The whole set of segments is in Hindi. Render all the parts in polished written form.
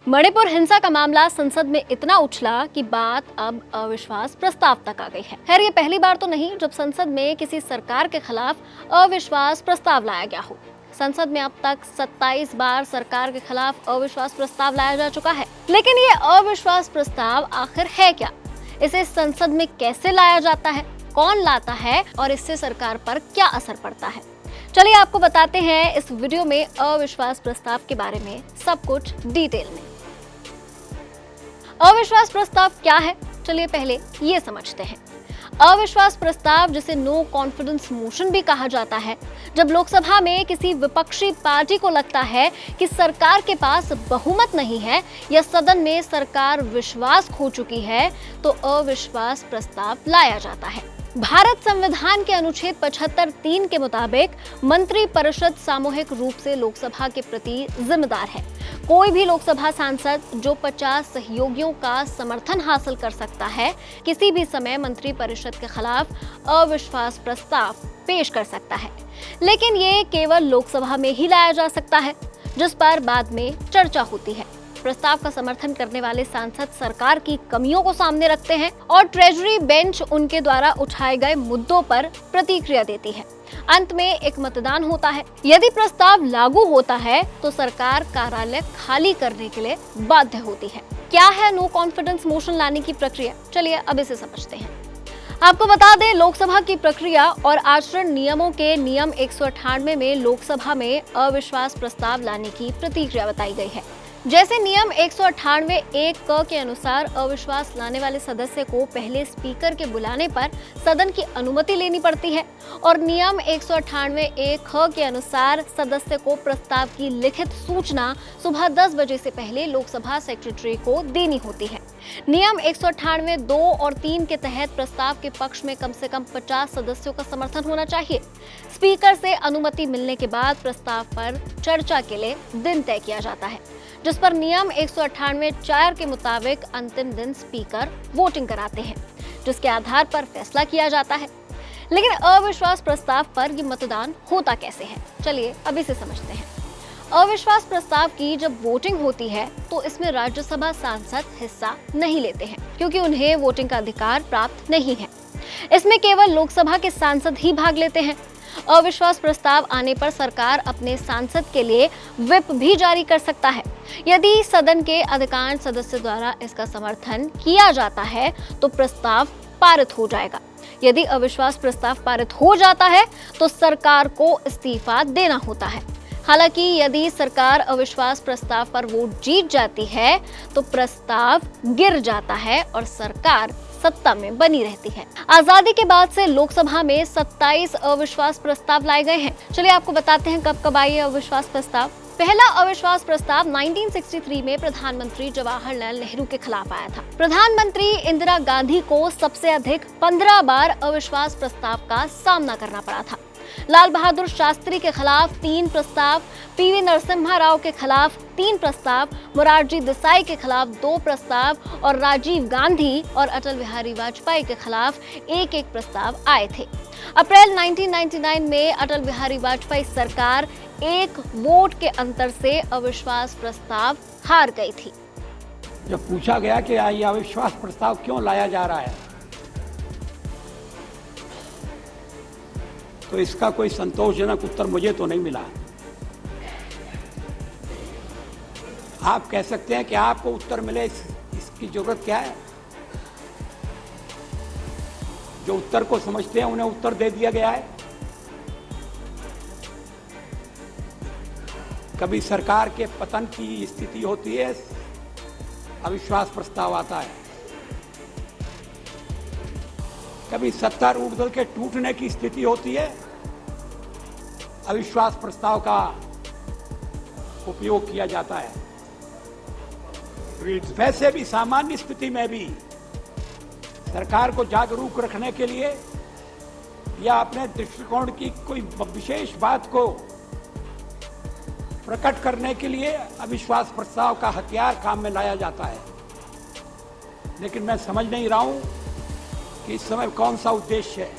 मणिपुर हिंसा का मामला संसद में इतना उछला कि बात अब अविश्वास प्रस्ताव तक आ गई है। खैर, ये पहली बार तो नहीं जब संसद में किसी सरकार के खिलाफ अविश्वास प्रस्ताव लाया गया हो। संसद में अब तक 27 बार सरकार के खिलाफ अविश्वास प्रस्ताव लाया जा चुका है। लेकिन ये अविश्वास प्रस्ताव आखिर है क्या? इसे संसद में कैसे लाया जाता है, कौन लाता है और इससे सरकार पर क्या असर पड़ता है? चलिए आपको बताते हैं इस वीडियो में अविश्वास प्रस्ताव के बारे में सब कुछ डिटेल में। अविश्वास प्रस्ताव क्या है, चलिए पहले ये समझते हैं। अविश्वास प्रस्ताव, जिसे नो कॉन्फिडेंस मोशन भी कहा जाता है, जब लोकसभा में किसी विपक्षी पार्टी को लगता है कि सरकार के पास बहुमत नहीं है या सदन में सरकार विश्वास खो चुकी है, तो अविश्वास प्रस्ताव लाया जाता है। भारत संविधान के अनुच्छेद 75(3) के मुताबिक मंत्रिपरिषद सामूहिक रूप से लोकसभा के प्रति जिम्मेदार है। कोई भी लोकसभा सांसद जो 50 सहयोगियों का समर्थन हासिल कर सकता है, किसी भी समय मंत्रिपरिषद के खिलाफ अविश्वास प्रस्ताव पेश कर सकता है। लेकिन ये केवल लोकसभा में ही लाया जा सकता है, जिस पर बाद में चर्चा होती है। प्रस्ताव का समर्थन करने वाले सांसद सरकार की कमियों को सामने रखते हैं और ट्रेजरी बेंच उनके द्वारा उठाए गए मुद्दों पर प्रतिक्रिया देती है। अंत में एक मतदान होता है। यदि प्रस्ताव लागू होता है तो सरकार कार्यालय खाली करने के लिए बाध्य होती है। क्या है नो कॉन्फिडेंस मोशन लाने की प्रक्रिया? चलिए अब इसे समझते हैं। आपको बता दें, लोकसभा की प्रक्रिया और आचरण नियमों के नियम 198 में लोकसभा में अविश्वास प्रस्ताव लाने की प्रतिक्रिया बताई गई है। जैसे नियम 198(1) क के अनुसार अविश्वास लाने वाले सदस्य को पहले स्पीकर के बुलाने पर सदन की अनुमति लेनी पड़ती है और नियम 198(1) ख के अनुसार सदस्य को प्रस्ताव की लिखित सूचना सुबह 10 बजे से पहले लोकसभा सेक्रेटरी को देनी होती है। नियम 198(2) और 3 के तहत प्रस्ताव के पक्ष में कम से कम 50 सदस्यों का समर्थन होना चाहिए। स्पीकर से अनुमति मिलने के बाद प्रस्ताव पर चर्चा के लिए दिन तय किया जाता है, जिस पर नियम 198(4) के मुताबिक अंतिम दिन स्पीकर वोटिंग कराते हैं, जिसके आधार पर फैसला किया जाता है। लेकिन अविश्वास प्रस्ताव पर ये मतदान होता कैसे है? चलिए अब इसे समझते हैं। अविश्वास प्रस्ताव की जब वोटिंग होती है तो इसमें राज्यसभा सांसद हिस्सा नहीं लेते हैं, क्योंकि उन्हें वोटिंग का अधिकार प्राप्त नहीं है। इसमें केवल लोकसभा के सांसद ही भाग लेते हैं। अविश्वास प्रस्ताव आने पर सरकार अपने सांसद के लिए व्हिप भी जारी कर सकता है। यदि सदन के अधिकांश सदस्यों द्वारा इसका समर्थन किया जाता है तो प्रस्ताव पारित हो जाएगा। यदि अविश्वास प्रस्ताव पारित हो जाता है तो सरकार को इस्तीफा देना होता है। हालांकि यदि सरकार अविश्वास प्रस्ताव पर वोट जीत जाती है तो प्रस्ताव गिर जाता है और सरकार सत्ता में बनी रहती है। आजादी के बाद से लोकसभा में 27 अविश्वास प्रस्ताव लाए गए हैं। चलिए आपको बताते हैं कब कब आए अविश्वास प्रस्ताव। पहला अविश्वास प्रस्ताव 1963 में प्रधानमंत्री जवाहरलाल नेहरू के खिलाफ आया था। प्रधानमंत्री इंदिरा गांधी को सबसे अधिक 15 बार अविश्वास प्रस्ताव का सामना करना पड़ा था। लाल बहादुर शास्त्री के खिलाफ 3 प्रस्ताव, पीवी नरसिम्हा राव के खिलाफ 3 प्रस्ताव, मोरारजी देसाई के खिलाफ 2 प्रस्ताव और राजीव गांधी और अटल बिहारी वाजपेयी के खिलाफ एक प्रस्ताव आए थे। अप्रैल 1999 में अटल बिहारी वाजपेयी सरकार 1 वोट के अंतर से अविश्वास प्रस्ताव हार गई थी। जब पूछा गया कि ये अविश्वास प्रस्ताव क्यों लाया जा रहा है, तो इसका कोई संतोषजनक उत्तर मुझे तो नहीं मिला। आप कह सकते हैं कि आपको उत्तर मिले, इसकी जरूरत क्या है? जो उत्तर को समझते हैं उन्हें उत्तर दे दिया गया है। कभी सरकार के पतन की स्थिति होती है, अविश्वास प्रस्ताव आता है। कभी सत्तारूढ़ दल के टूटने की स्थिति होती है, अविश्वास प्रस्ताव का उपयोग किया जाता है। वैसे भी सामान्य स्थिति में भी सरकार को जागरूक रखने के लिए या अपने दृष्टिकोण की कोई विशेष बात को प्रकट करने के लिए अविश्वास प्रस्ताव का हथियार काम में लाया जाता है। लेकिन मैं समझ नहीं रहा हूं कि इस समय कौन सा उद्देश्य है।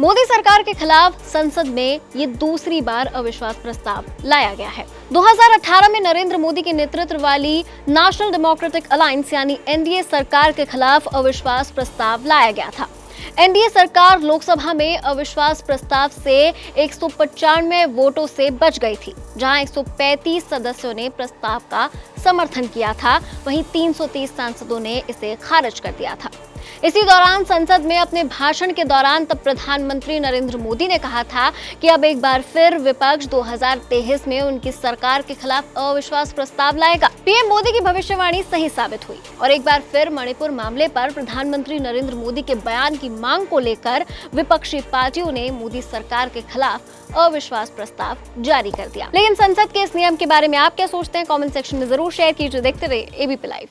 मोदी सरकार के खिलाफ संसद में ये दूसरी बार अविश्वास प्रस्ताव लाया गया है। 2018 में नरेंद्र मोदी के नेतृत्व वाली नेशनल डेमोक्रेटिक अलायंस यानी एनडीए सरकार के खिलाफ अविश्वास प्रस्ताव लाया गया था। एनडीए सरकार लोकसभा में अविश्वास प्रस्ताव से 195 वोटों से बच गई थी, जहां 135 सदस्यों ने प्रस्ताव का समर्थन किया था, वहीं 330 सांसदों ने इसे खारिज कर दिया था। इसी दौरान संसद में अपने भाषण के दौरान तब प्रधानमंत्री नरेंद्र मोदी ने कहा था कि अब एक बार फिर विपक्ष 2023 में उनकी सरकार के खिलाफ अविश्वास प्रस्ताव लाएगा। पीएम मोदी की भविष्यवाणी सही साबित हुई और एक बार फिर मणिपुर मामले पर प्रधानमंत्री नरेंद्र मोदी के बयान की मांग को लेकर विपक्षी पार्टियों ने मोदी सरकार के खिलाफ अविश्वास प्रस्ताव जारी कर दिया। लेकिन संसद के इस नियम के बारे में आप क्या सोचते हैं? कमेंट सेक्शन में जरूर शेयर कीजिए। देखते रहिए एबीपी लाइव।